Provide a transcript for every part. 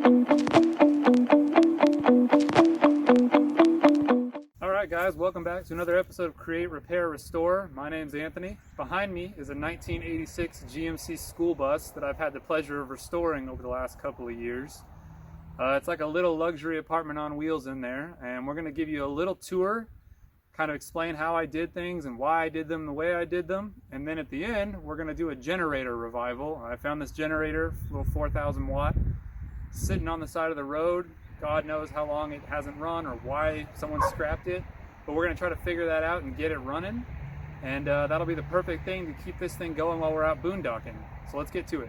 Alright guys, welcome back to another episode of Create, Repair, Restore. My name's Anthony. Behind me is a 1986 GMC school bus that I've had the pleasure of restoring over the last couple of years. It's like a little luxury apartment on wheels in there, and we're going to give you a little tour, kind of explain how I did things and why I did them the way I did them, and then at the end we're going to do a generator revival. I found this generator, little 4,000 watt, sitting on the side of the road. God knows how long it hasn't run or why someone scrapped it, but we're going to try to figure that out and get it running, and that'll be the perfect thing to keep this thing going while we're out boondocking. So let's get to it.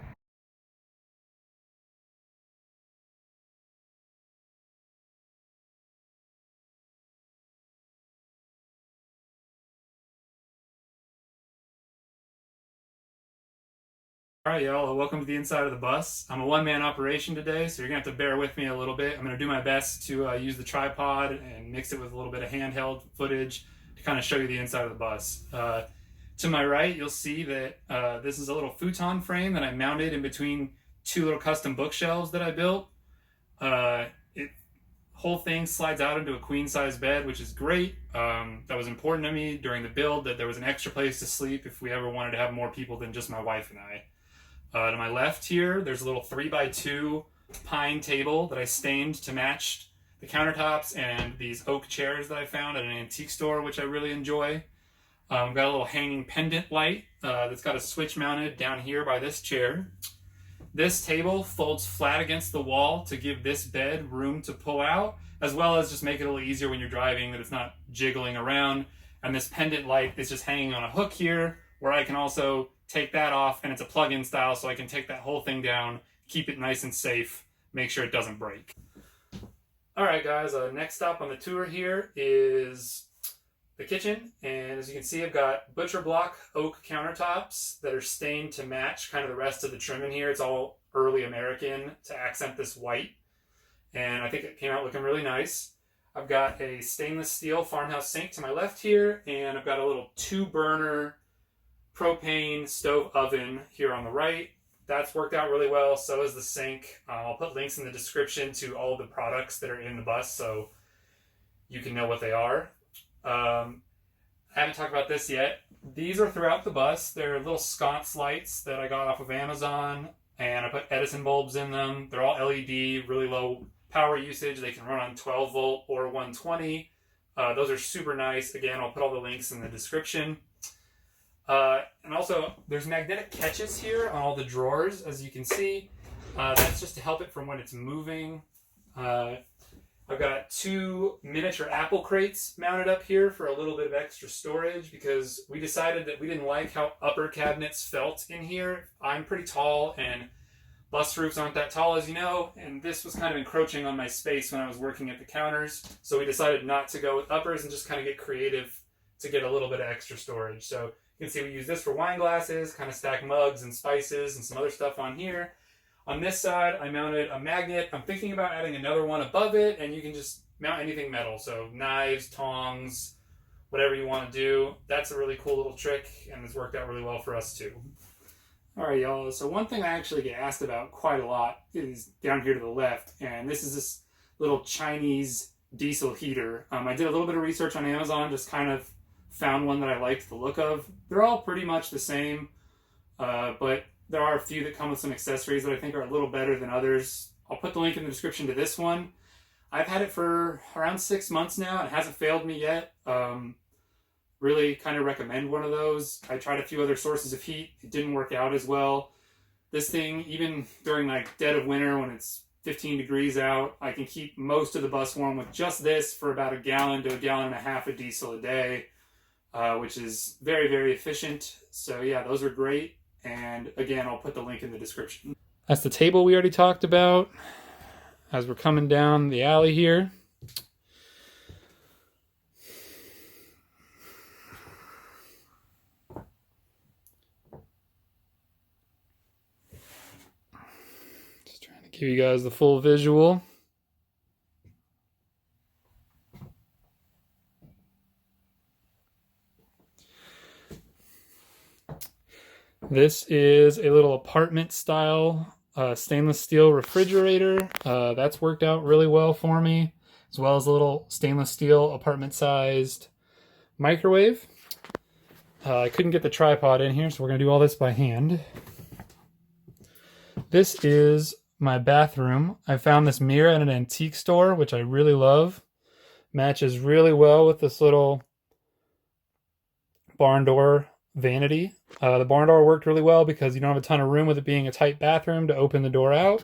Alright y'all, welcome to the inside of the bus. I'm a one-man operation today, so you're going to have to bear with me a little bit. I'm going to do my best to use the tripod and mix it with a little bit of handheld footage to kind of show you the inside of the bus. To my right, you'll see that this is a little futon frame that I mounted in between two little custom bookshelves that I built. Whole thing slides out into a queen-size bed, which is great. That was important to me during the build, that there was an extra place to sleep if we ever wanted to have more people than just my wife and I. To my left here, there's a little 3x2 pine table that I stained to match the countertops and these oak chairs that I found at an antique store, which I really enjoy. I've got a little hanging pendant light that's got a switch mounted down here by this chair. This table folds flat against the wall to give this bed room to pull out, as well as just make it a little easier when you're driving, that it's not jiggling around. And this pendant light is just hanging on a hook here, where I can also take that off, and it's a plug-in style, so I can take that whole thing down, keep it nice and safe, make sure it doesn't break. Alright guys, next stop on the tour here is the kitchen, and as you can see, I've got butcher block oak countertops that are stained to match kind of the rest of the trim in here. It's all early American to accent this white, and I think it came out looking really nice. I've got a stainless steel farmhouse sink to my left here, and I've got a little 2-burner propane stove oven here on the right. That's worked out really well. So is the sink. I'll put links in the description to all the products that are in the bus so you can know what they are. I haven't talked about this yet. These are throughout the bus. They're little sconce lights that I got off of Amazon, and I put Edison bulbs in them. They're all LED, really low power usage. They can run on 12 volt or 120. Those are super nice. Again, I'll put all the links in the description. And also, there's magnetic catches here on all the drawers, as you can see. That's just to help it from when it's moving. I've got 2 miniature apple crates mounted up here for a little bit of extra storage, because we decided that we didn't like how upper cabinets felt in here. I'm pretty tall, and bus roofs aren't that tall, as you know, and this was kind of encroaching on my space when I was working at the counters. So we decided not to go with uppers and just kind of get creative to get a little bit of extra storage. So you can see we use this for wine glasses, kind of stack mugs and spices and some other stuff on here. On this side, I mounted a magnet. I'm thinking about adding another one above it, and you can just mount anything metal. So knives, tongs, whatever you want to do. That's a really cool little trick, and it's worked out really well for us too. All right, y'all. So one thing I actually get asked about quite a lot is down here to the left, and this is this little Chinese diesel heater. I did a little bit of research on Amazon, just kind of found one that I liked the look of. They're all pretty much the same, but there are a few that come with some accessories that I think are a little better than others. I'll put the link in the description to this one. I've had it for around 6 months now. It hasn't failed me yet. Really kind of recommend one of those. I tried a few other sources of heat. It didn't work out as well. This thing, even during like dead of winter when it's 15 degrees out, I can keep most of the bus warm with just this for about 1 gallon to 1.5 gallons of diesel a day. Which is very, very efficient. So yeah, those are great. And again, I'll put the link in the description. That's the table we already talked about as we're coming down the alley here. Just trying to give you guys the full visual. This is a little apartment style stainless steel refrigerator. That's worked out really well for me, as well as a little stainless steel apartment-sized microwave. I couldn't get the tripod in here, so we're going to do all this by hand. This is my bathroom. I found this mirror at an antique store, which I really love. Matches really well with this little barn door vanity. The barn door worked really well because you don't have a ton of room with it being a tight bathroom to open the door out.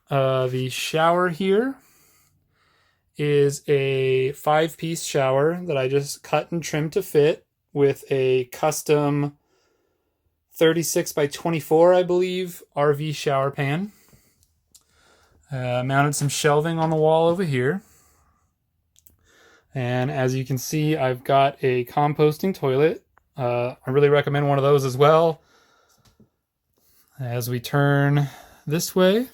The shower here is a 5-piece shower that I just cut and trimmed to fit with a custom 36 by 24, I believe, RV shower pan. Mounted some shelving on the wall over here. And as you can see, I've got a composting toilet. I really recommend one of those as well. As we turn this way,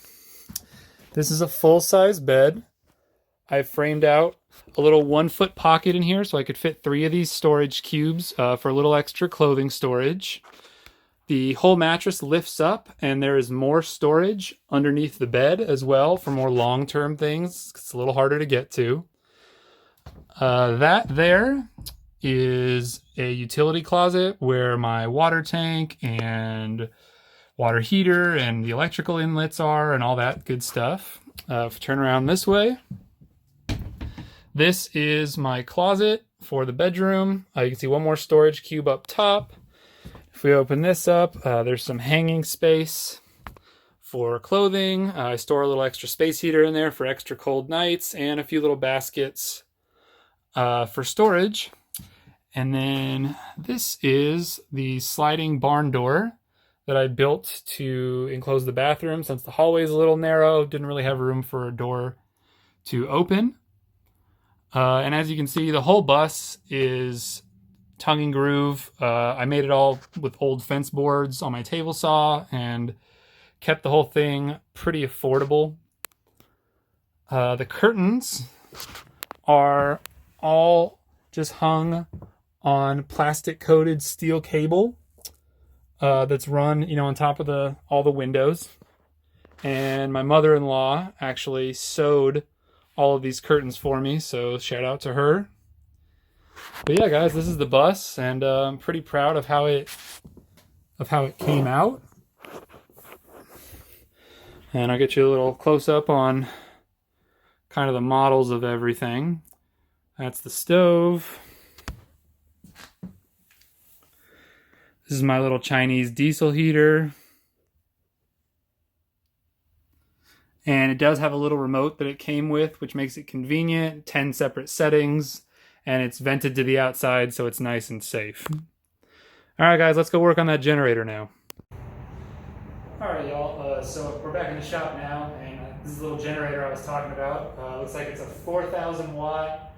this is a full-size bed. I've framed out a little 1-foot pocket in here so I could fit 3 of these storage cubes for a little extra clothing storage. The whole mattress lifts up and there is more storage underneath the bed as well for more long-term things. It's a little harder to get to. That there is a utility closet where my water tank and water heater and the electrical inlets are and all that good stuff. If we turn around this way, this is my closet for the bedroom. You can see one more storage cube up top. If we open this up, there's some hanging space for clothing. I store a little extra space heater in there for extra cold nights and a few little baskets for storage. And then this is the sliding barn door that I built to enclose the bathroom since the hallway is a little narrow. Didn't really have room for a door to open. And as you can see, the whole bus is tongue and groove. I made it all with old fence boards on my table saw and kept the whole thing pretty affordable. The curtains are all just hung on plastic coated steel cable that's run, on top of all the windows. And my mother-in-law actually sewed all of these curtains for me, so shout out to her. But yeah, guys, this is the bus, and I'm pretty proud of how it came out. And I'll get you a little close-up on kind of the models of everything. That's the stove. This is my little Chinese diesel heater. And it does have a little remote that it came with, which makes it convenient. 10 separate settings. And it's vented to the outside, so it's nice and safe. All right, guys, let's go work on that generator now. All right, y'all. So we're back in the shop now. And this is the little generator I was talking about. Looks like it's a 4,000 watt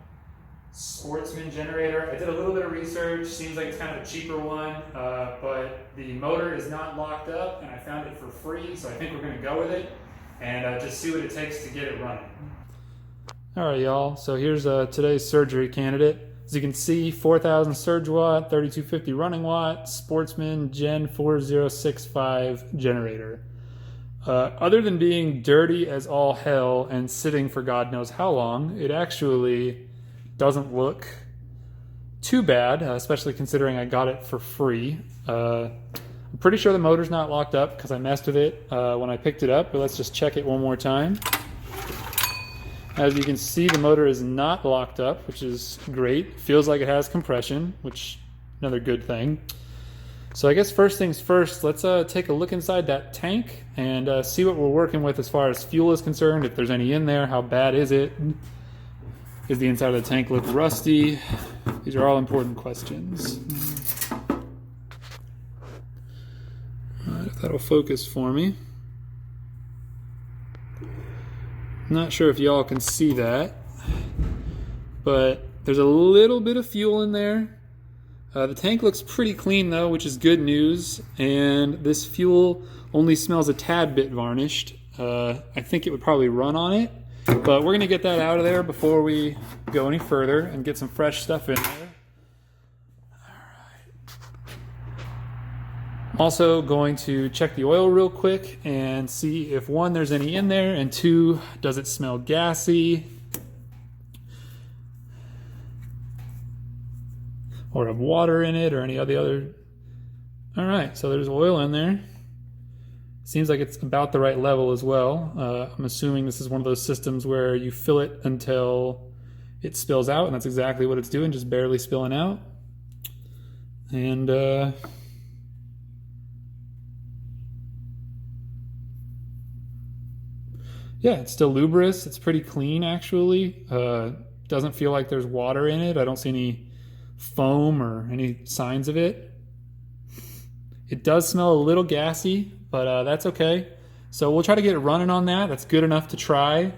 Sportsman generator. I did a little bit of research. Seems like it's kind of a cheaper one, but the motor is not locked up, and I found it for free, so I think we're going to go with it and just see what it takes to get it running. All right, y'all. So here's today's surgery candidate. As you can see, 4,000 surge watt, 3250 running watt, Sportsman Gen 4065 generator. Other than being dirty as all hell and sitting for God knows how long, it actually doesn't look too bad, especially considering I got it for free. I'm pretty sure the motor's not locked up because I messed with it when I picked it up, but let's just check it one more time. As you can see, the motor is not locked up, which is great. Feels like it has compression, which another good thing. So I guess first things first, let's take a look inside that tank and see what we're working with as far as fuel is concerned, if there's any in there, how bad is it? Does the inside of the tank look rusty? These are all important questions. All right, if that'll focus for me. Not sure if y'all can see that, but there's a little bit of fuel in there. The tank looks pretty clean though, which is good news, and this fuel only smells a tad bit varnished. I think it would probably run on it, but we're going to get that out of there before we go any further and get some fresh stuff in there. Alright. Also going to check the oil real quick and see if one, there's any in there, and two, does it smell gassy or have water in it or any of the other. All right, so there's oil in there. Seems like it's about the right level as well. I'm assuming this is one of those systems where you fill it until it spills out, and that's exactly what it's doing, just barely spilling out. And yeah, it's still lubrous. It's pretty clean, actually. Doesn't feel like there's water in it. I don't see any foam or any signs of it. It does smell a little gassy, but that's okay. So we'll try to get it running on that. That's good enough to try.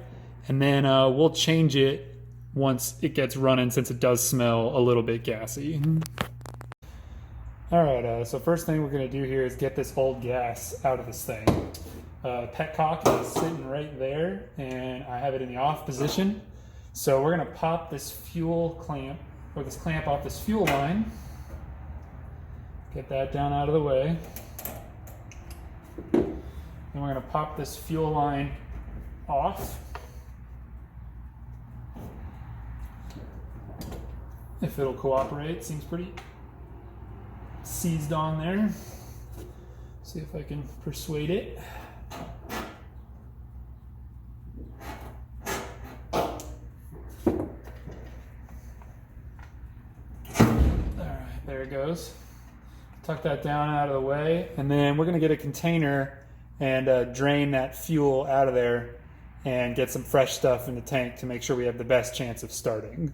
And then we'll change it once it gets running, since it does smell a little bit gassy. All right, so first thing we're gonna do here is get this old gas out of this thing. Petcock is sitting right there, and I have it in the off position. So we're gonna pop this fuel clamp, or this clamp off this fuel line. Get that down out of the way. Then we're gonna pop this fuel line off. If it'll cooperate, seems pretty seized on there. See if I can persuade it. Alright, there it goes. Tuck that down out of the way, and then we're going to get a container and drain that fuel out of there and get some fresh stuff in the tank to make sure we have the best chance of starting.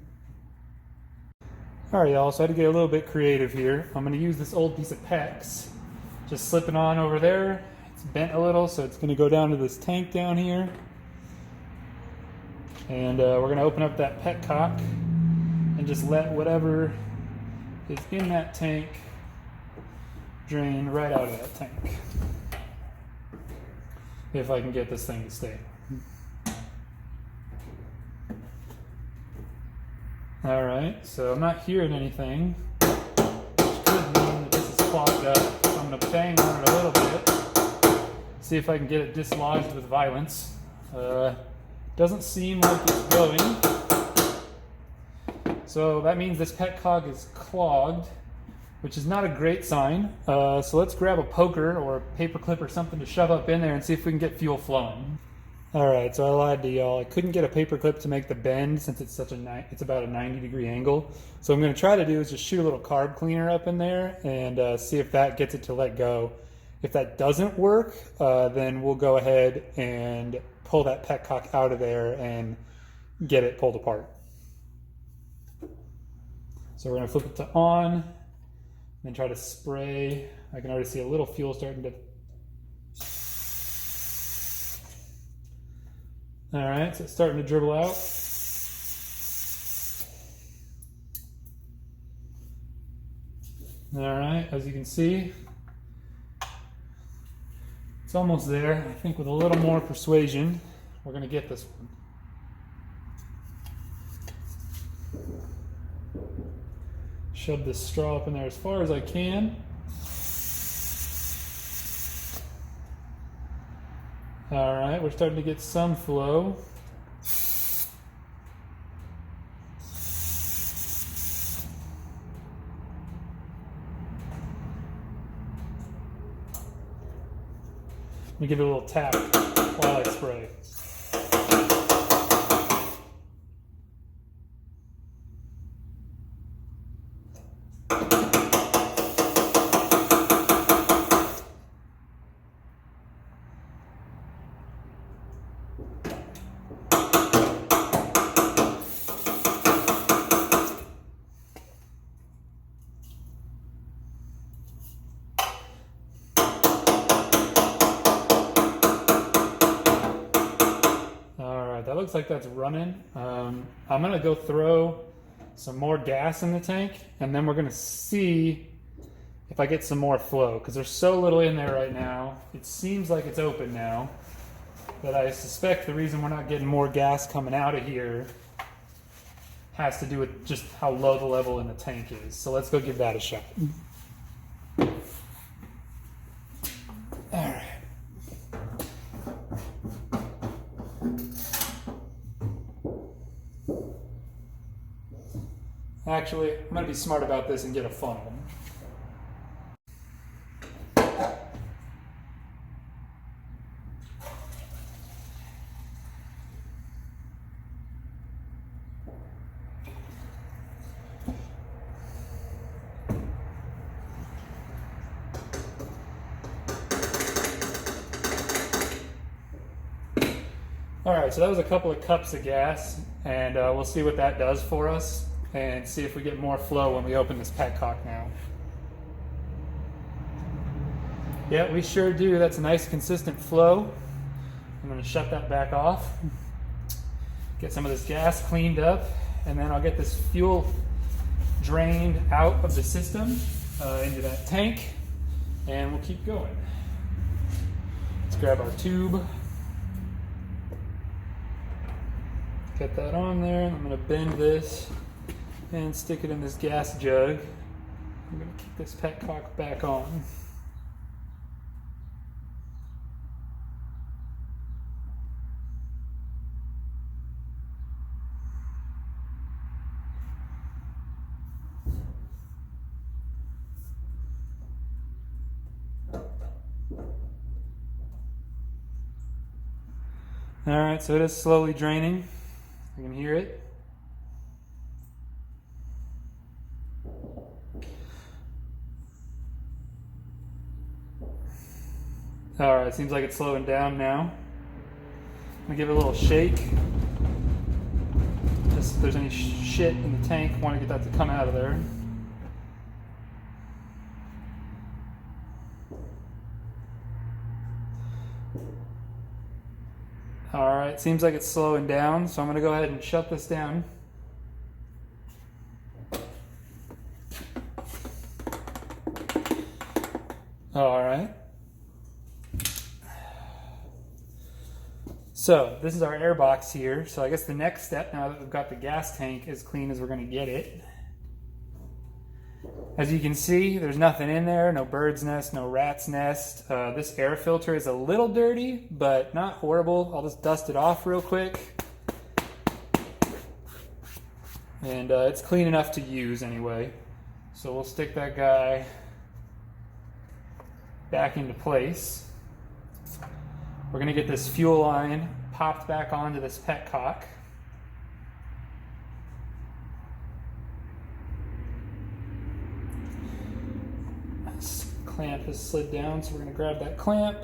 Alright y'all, so I had to get a little bit creative here. I'm going to use this old piece of PEX, just slip it on over there. It's bent a little, so it's going to go down to this tank down here. And we're going to open up that petcock and just let whatever is in that tank drain right out of that tank. If I can get this thing to stay. Alright, so I'm not hearing anything, which could mean that this is clogged up. So I'm going to bang on it a little bit, see if I can get it dislodged with violence. Doesn't seem like it's going. So that means this petcock is clogged, which is not a great sign. So let's grab a poker or a paper clip or something to shove up in there and see if we can get fuel flowing. Alright, so I lied to y'all. I couldn't get a paper clip to make the bend since it's it's about a 90-degree angle. So what I'm going to try to do is just shoot a little carb cleaner up in there and see if that gets it to let go. If that doesn't work, then we'll go ahead and pull that petcock out of there and get it pulled apart. So we're going to flip it to on, and then try to spray. I can already see a little fuel starting to... Alright, so it's starting to dribble out. Alright, as you can see, it's almost there. I think with a little more persuasion, we're going to get this one. Shove this straw up in there as far as I can. Alright, we're starting to get some flow. Let me give it a little tap while I spray. That looks like that's running. I'm gonna go throw some more gas in the tank, and then we're gonna see if I get some more flow, because there's so little in there right now. It seems like it's open now, but I suspect the reason we're not getting more gas coming out of here has to do with just how low the level in the tank is. So let's go give that a shot. Actually, I'm going to be smart about this and get a funnel. Alright, so that was a couple of cups of gas, and we'll see what that does for us, and see if we get more flow when we open this petcock now. Yeah, we sure do. That's a nice consistent flow. I'm going to shut that back off, get some of this gas cleaned up, and then I'll get this fuel drained out of the system into that tank, and we'll keep going. Let's grab our tube. Get that on there, and I'm going to bend this and stick it in this gas jug. I'm going to keep this petcock back on. Alright, so it is slowly draining. You can hear it. Alright, seems like it's slowing down now. I'm gonna give it a little shake. Just if there's any shit in the tank, want to get that to come out of there. Alright, seems like it's slowing down, so I'm going to go ahead and shut this down. Alright. So, this is our air box here. So I guess the next step, now that we've got the gas tank as clean as we're going to get it. As you can see, there's nothing in there, no bird's nest, no rat's nest. This air filter is a little dirty, but not horrible. I'll just dust it off real quick. And it's clean enough to use anyway. So we'll stick that guy back into place. We're going to get this fuel line popped back onto this petcock. Clamp has slid down, so we're going to grab that clamp.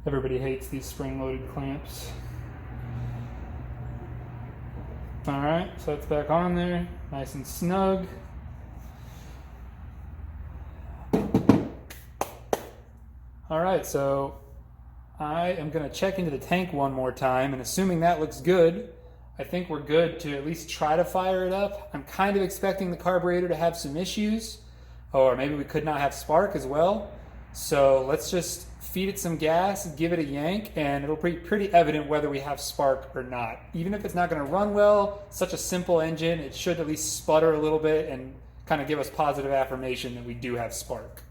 Everybody hates these spring-loaded clamps. Alright, so that's back on there, nice and snug. Alright, so I am going to check into the tank one more time, and assuming that looks good, I think we're good to at least try to fire it up. I'm kind of expecting the carburetor to have some issues, or maybe we could not have spark as well. So let's just feed it some gas, give it a yank, and it'll be pretty evident whether we have spark or not. Even if it's not going to run well, such a simple engine, it should at least sputter a little bit and kind of give us positive affirmation that we do have spark.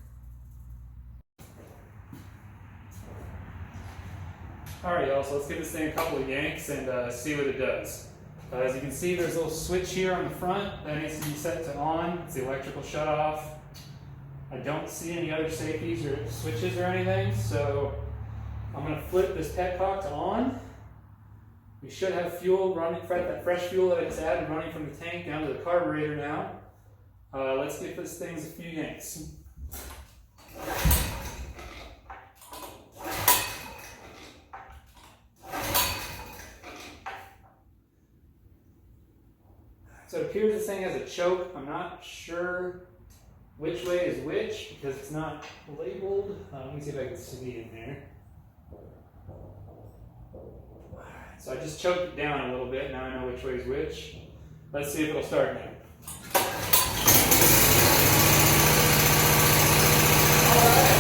Alright y'all, so let's give this thing a couple of yanks and see what it does. As you can see, there's a little switch here on the front that needs to be set to on. It's the electrical shutoff. I don't see any other safeties or switches or anything, so I'm going to flip this petcock to on. We should have fuel running, that fresh fuel that I just added running from the tank down to the carburetor now. Let's give this thing a few yanks. So it appears this thing has a choke. I'm not sure which way is which because it's not labeled. Let me see if I can see in there. So I just choked it down a little bit. Now I know which way is which. Let's see if it'll start now. Alright.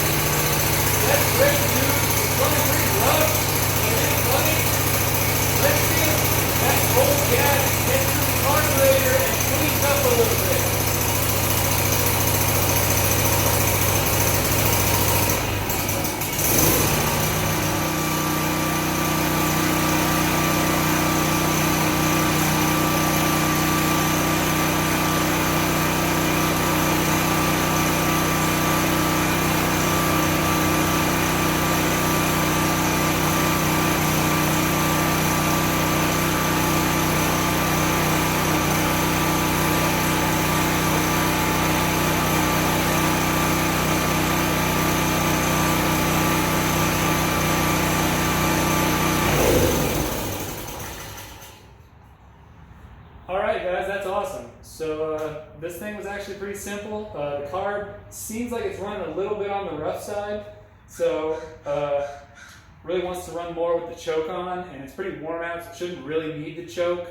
That's great, dude. Running pretty rough. So this thing was actually pretty simple. The carb seems like it's running a little bit on the rough side, so really wants to run more with the choke on, and it's pretty warm out, so it shouldn't really need the choke.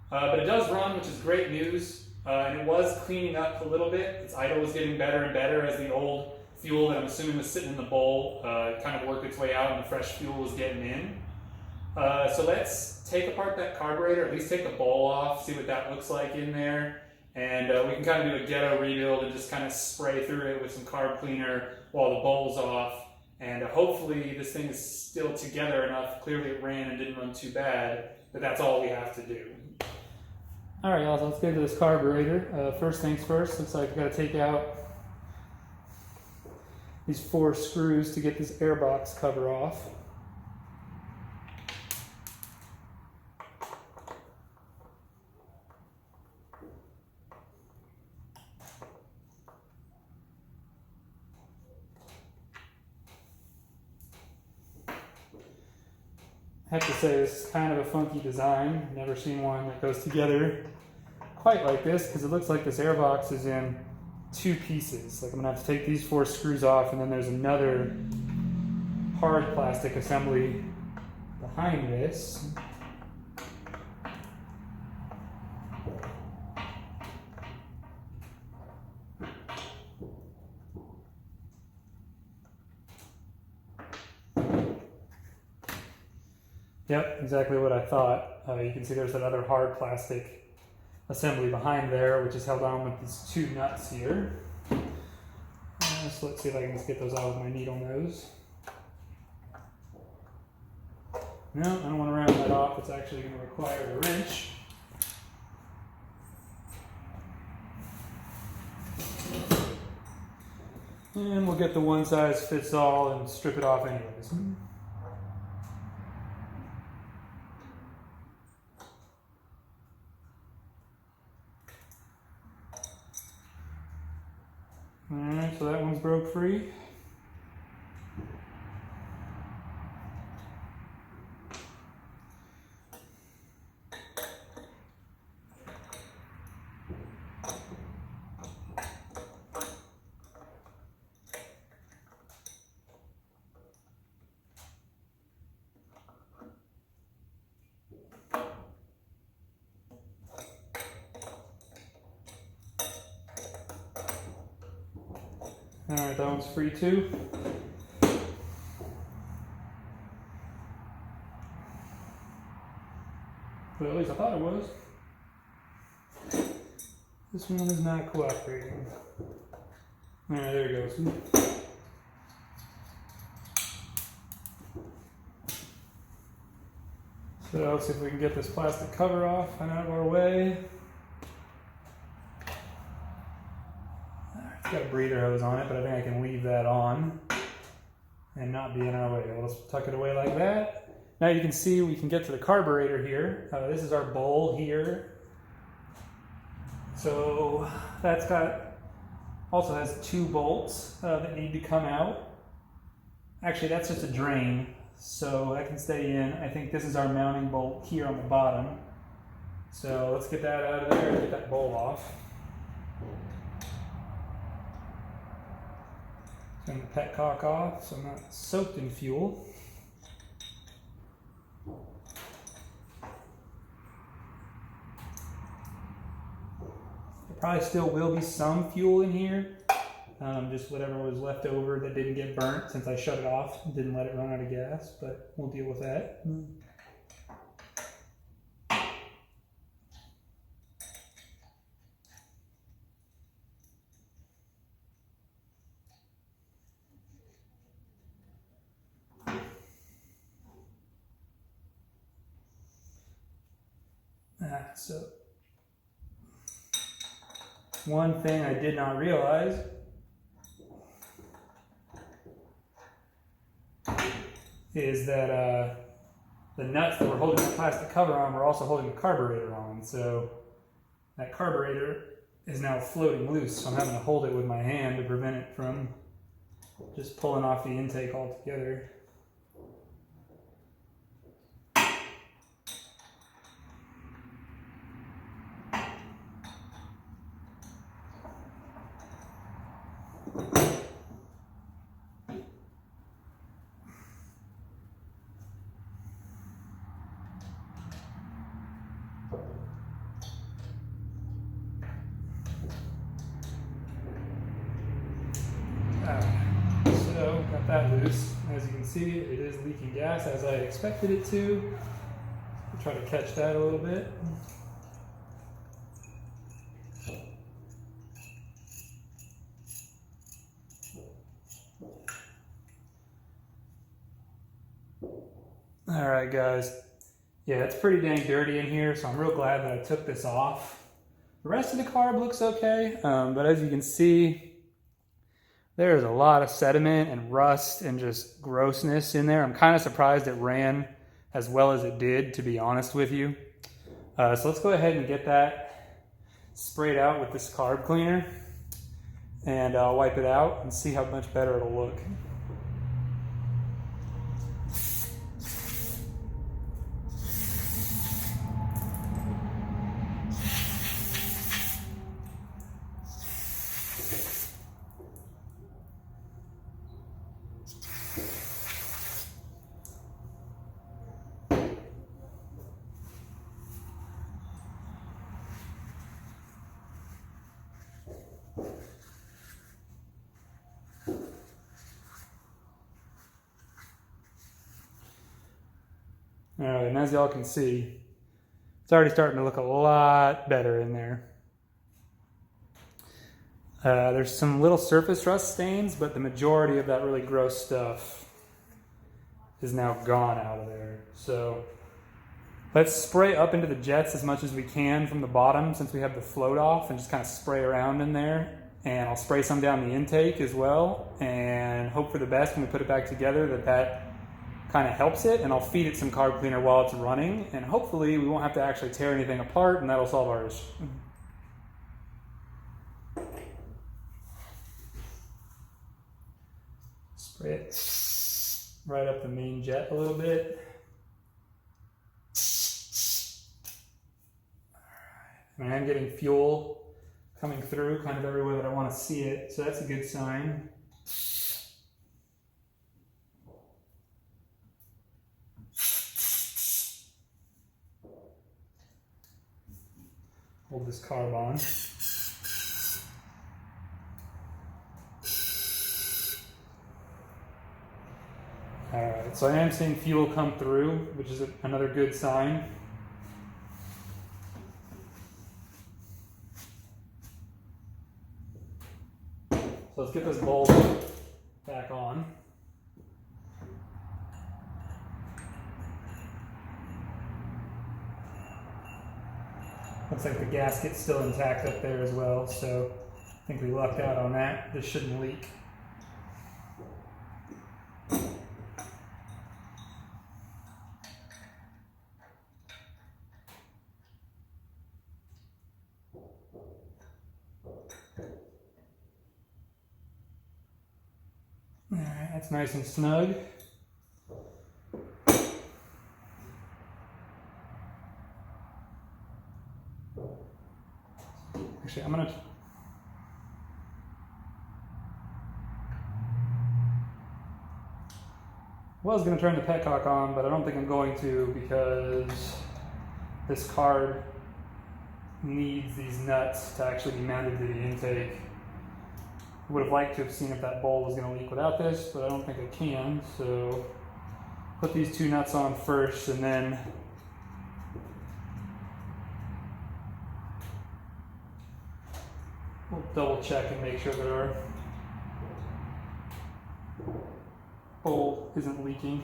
But it does run, which is great news, and it was cleaning up a little bit. Its idle was getting better and better as the old fuel that I'm assuming was sitting in the bowl kind of worked its way out and the fresh fuel was getting in. So let's take apart that carburetor, at least take the bowl off, see what that looks like in there. And we can kind of do a ghetto rebuild and just kind of spray through it with some carb cleaner while the bowl's off. And hopefully this thing is still together enough. Clearly it ran and didn't run too bad, but that's all we have to do. All right, y'all, so let's get into this carburetor. First things first, looks like I've got to take out these 4 screws to get this airbox cover off. I have to say this is kind of a funky design. Never seen one that goes together quite like this, because it looks like this airbox is in 2 pieces. Like I'm gonna have to take these 4 screws off, and then there's another hard plastic assembly behind this. Yep, exactly what I thought. You can see there's that other hard plastic assembly behind there, which is held on with these 2 nuts here. So let's see if I can just get those out with my needle nose. No, I don't want to round that off. It's actually going to require a wrench. And we'll get the one size fits all and strip it off anyways. Alright, so that one's broke free. Alright, that one's free too. But at least I thought it was. This one is not cooperating. Alright, there it goes. So let's see if we can get this plastic cover off and out of our way. It's got a breather hose on it, but I think I can leave that on and not be in our way. We'll just tuck it away like that. Now you can see we can get to the carburetor here. This is our bowl here. So that's also has 2 bolts that need to come out. Actually, that's just a drain, so that can stay in. I think this is our mounting bolt here on the bottom. So let's get that out of there and get that bowl off. Turn the petcock off so I'm not soaked in fuel. There probably still will be some fuel in here. Just whatever was left over that didn't get burnt since I shut it off and didn't let it run out of gas, but we'll deal with that. So one thing I did not realize is that the nuts that we're holding the plastic cover on, we're also holding the carburetor on. So that carburetor is now floating loose, so I'm having to hold it with my hand to prevent it from just pulling off the intake altogether. that loose. As you can see, it is leaking gas as I expected it to. I'll try to catch that a little bit. All right, guys. Yeah, it's pretty dang dirty in here, so I'm real glad that I took this off. The rest of the carb looks okay, but as you can see, there's a lot of sediment and rust and just grossness in there. I'm kind of surprised it ran as well as it did, to be honest with you. So let's go ahead and get that sprayed out with this carb cleaner, and I'll wipe it out and see how much better it'll look. All right, and as y'all can see, it's already starting to look a lot better in there. There's some little surface rust stains, but the majority of that really gross stuff is now gone out of there. So let's spray up into the jets as much as we can from the bottom, since we have the float off, and just kind of spray around in there. And I'll spray some down the intake as well, and hope for the best when we put it back together that kind of helps it, and I'll feed it some carb cleaner while it's running, and hopefully we won't have to actually tear anything apart, and that'll solve our issue. Spray it right up the main jet a little bit. And I'm getting fuel coming through kind of everywhere that I want to see it, so that's a good sign. Hold this carb on. Alright, so I am seeing fuel come through, which is another good sign. So let's get this bulb back on. Looks like the gasket's still intact up there as well, so I think we lucked out on that. This shouldn't leak. Alright, that's nice and snug. Actually, I was going to turn the petcock on, but I don't think I'm going to, because this carb needs these nuts to actually be mounted to the intake. I would have liked to have seen if that bowl was going to leak without this, but I don't think I can, so put these two nuts on first, and then we'll double check and make sure that our bowl isn't leaking.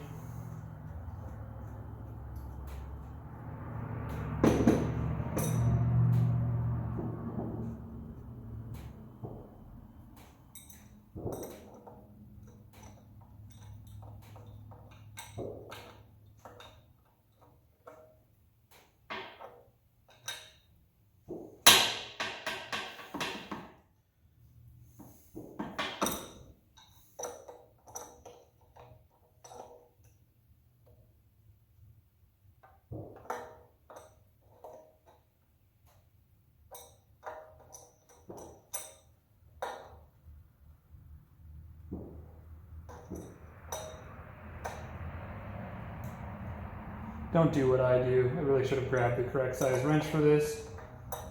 Don't do what I do. I really should have grabbed the correct size wrench for this,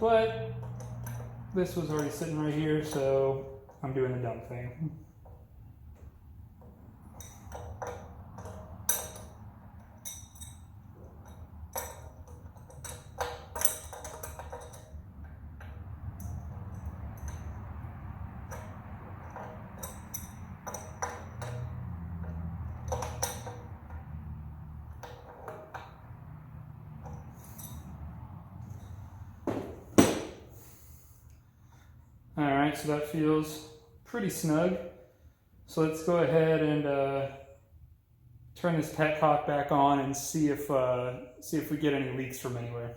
but this was already sitting right here, so I'm doing the dumb thing. All right, so that feels pretty snug. So let's go ahead and turn this petcock back on and see if we get any leaks from anywhere.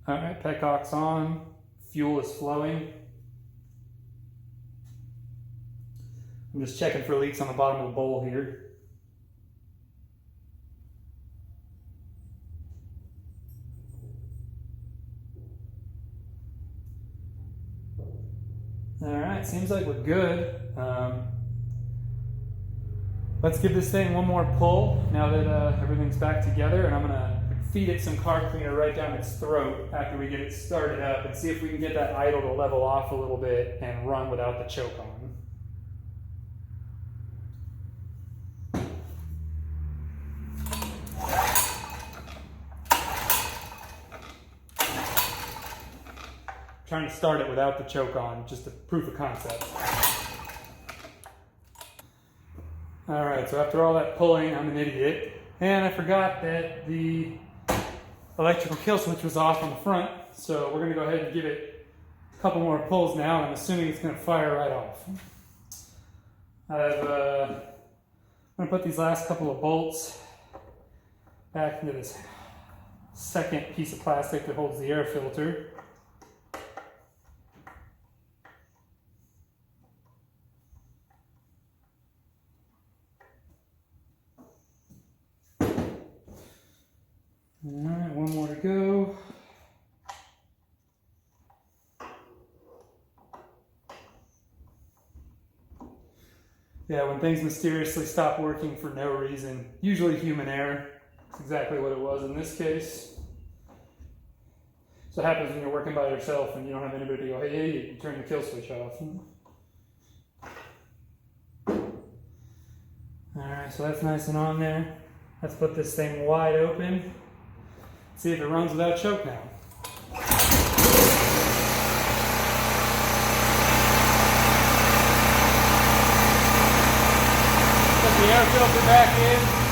All right, petcock's on. Fuel is flowing. I'm just checking for leaks on the bottom of the bowl here. All right, seems like we're good. Let's give this thing one more pull now that everything's back together, and I'm gonna feed it some car cleaner right down its throat after we get it started up and see if we can get that idle to level off a little bit and run without the choke on. Trying to start it without the choke on, just a proof of concept. All right, so after all that pulling, I'm an idiot. And I forgot that the electrical kill switch was off on the front. So we're gonna go ahead and give it a couple more pulls now, and I'm assuming it's gonna fire right off. I'm gonna put these last couple of bolts back into this second piece of plastic that holds the air filter. All right, one more to go. Yeah, when things mysteriously stop working for no reason, usually human error. That's exactly what it was in this case. So it happens when you're working by yourself and you don't have anybody to go, hey, you turn the kill switch off. All right, so that's nice and on there. Let's put this thing wide open. See if it runs without choke now. Put the air filter back in.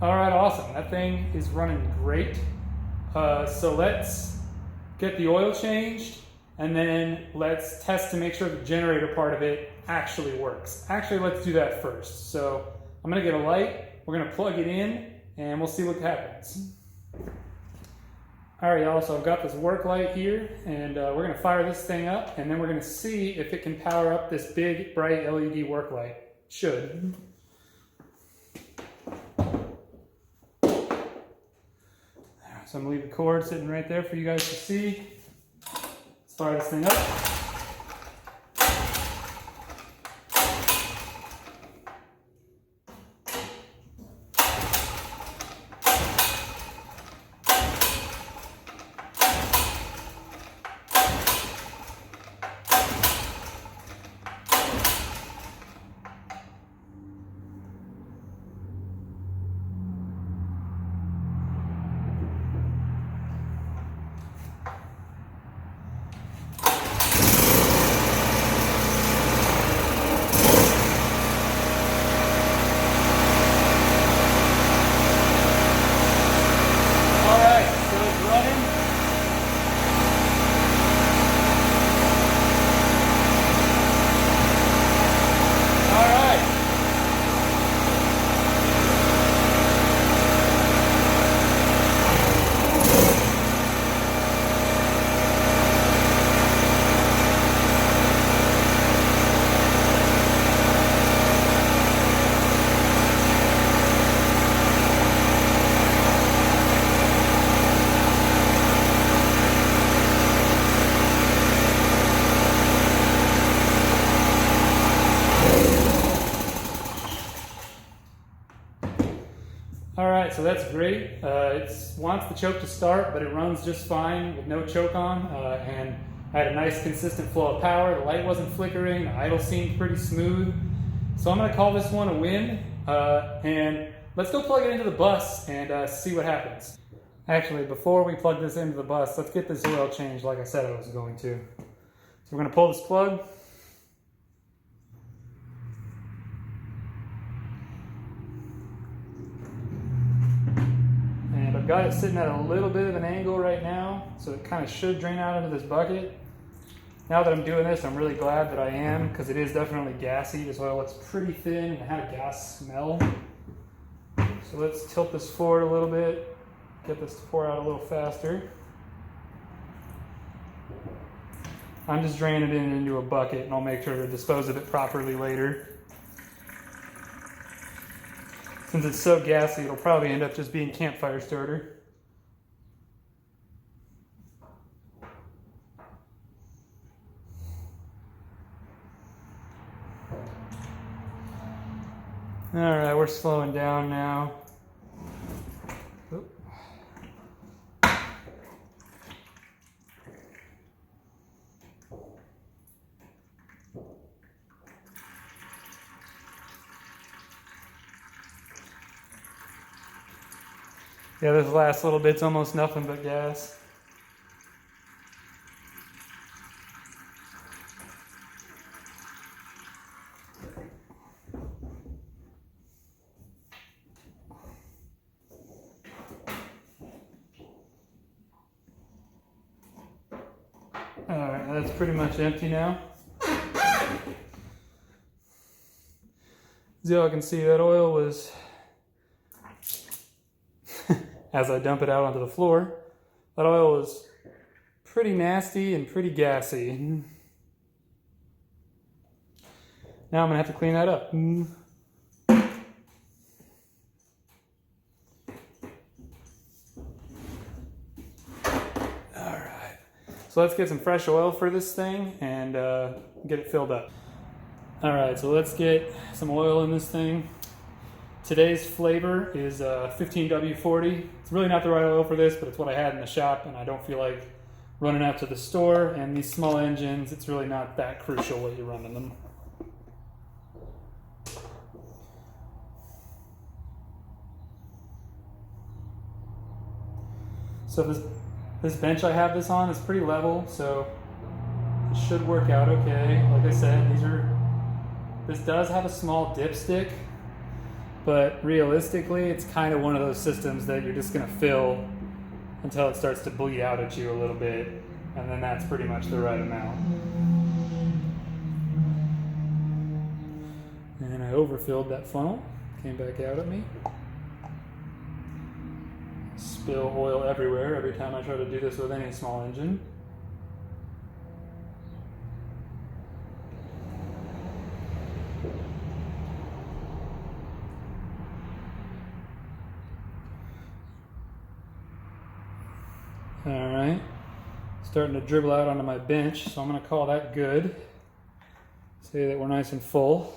All right, awesome. That thing is running great. So let's get the oil changed, and then let's test to make sure the generator part of it actually works. Actually, let's do that first. So I'm gonna get a light, we're gonna plug it in, and we'll see what happens. All right, y'all, so I've got this work light here, and we're gonna fire this thing up, and then we're gonna see if it can power up this big, bright LED work light. Should. So I'm gonna leave the cord sitting right there for you guys to see. Let's fire this thing up. All right, so that's great. It wants the choke to start, but it runs just fine with no choke on, and I had a nice consistent flow of power, the light wasn't flickering, the idle seemed pretty smooth. So I'm gonna call this one a win, and let's go plug it into the bus and see what happens. Actually, before we plug this into the bus, let's get this oil changed like I said I was going to. So we're gonna pull this plug. And I've got it sitting at a little bit of an angle right now, so it kind of should drain out into this bucket. Now that I'm doing this, I'm really glad that I am, because it is definitely gassy. This oil looks pretty thin and had a gas smell. So let's tilt this forward a little bit, get this to pour out a little faster. I'm just draining it into a bucket, and I'll make sure to dispose of it properly later. Since it's so gassy, it'll probably end up just being campfire starter. All right, we're slowing down now. Oop. Yeah, this last little bit's almost nothing but gas. Alright, that's pretty much empty now. As y'all can see, that oil was, as I dump it out onto the floor, that oil was pretty nasty and pretty gassy. Now I'm going to have to clean that up. So let's get some fresh oil for this thing and get it filled up. All right, so let's get some oil in this thing. Today's flavor is 15W40. It's really not the right oil for this, but it's what I had in the shop, and I don't feel like running out to the store. And these small engines, it's really not that crucial what you run in them. So this bench I have this on is pretty level, so it should work out okay. Like I said, this does have a small dipstick, but realistically, it's kind of one of those systems that you're just gonna fill until it starts to bleed out at you a little bit, and then that's pretty much the right amount. And I overfilled that funnel, came back out at me. Spill oil everywhere every time I try to do this with any small engine. Alright, starting to dribble out onto my bench, so I'm going to call that good. Say that we're nice and full.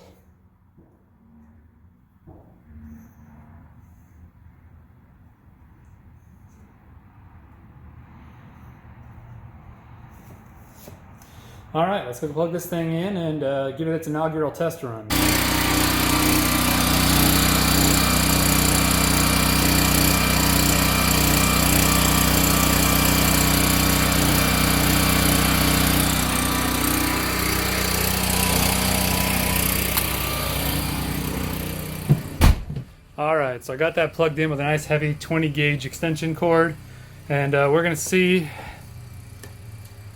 All right, let's go plug this thing in and give it its inaugural test run. All right, so I got that plugged in with a nice heavy 20 gauge extension cord, and we're gonna see.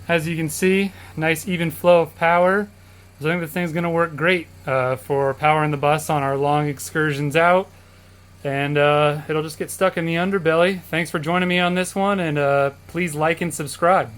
As you can see, nice even flow of power. So I think this thing's going to work great for powering the bus on our long excursions out. And it'll just get stuck in the underbelly. Thanks for joining me on this one, and please like and subscribe.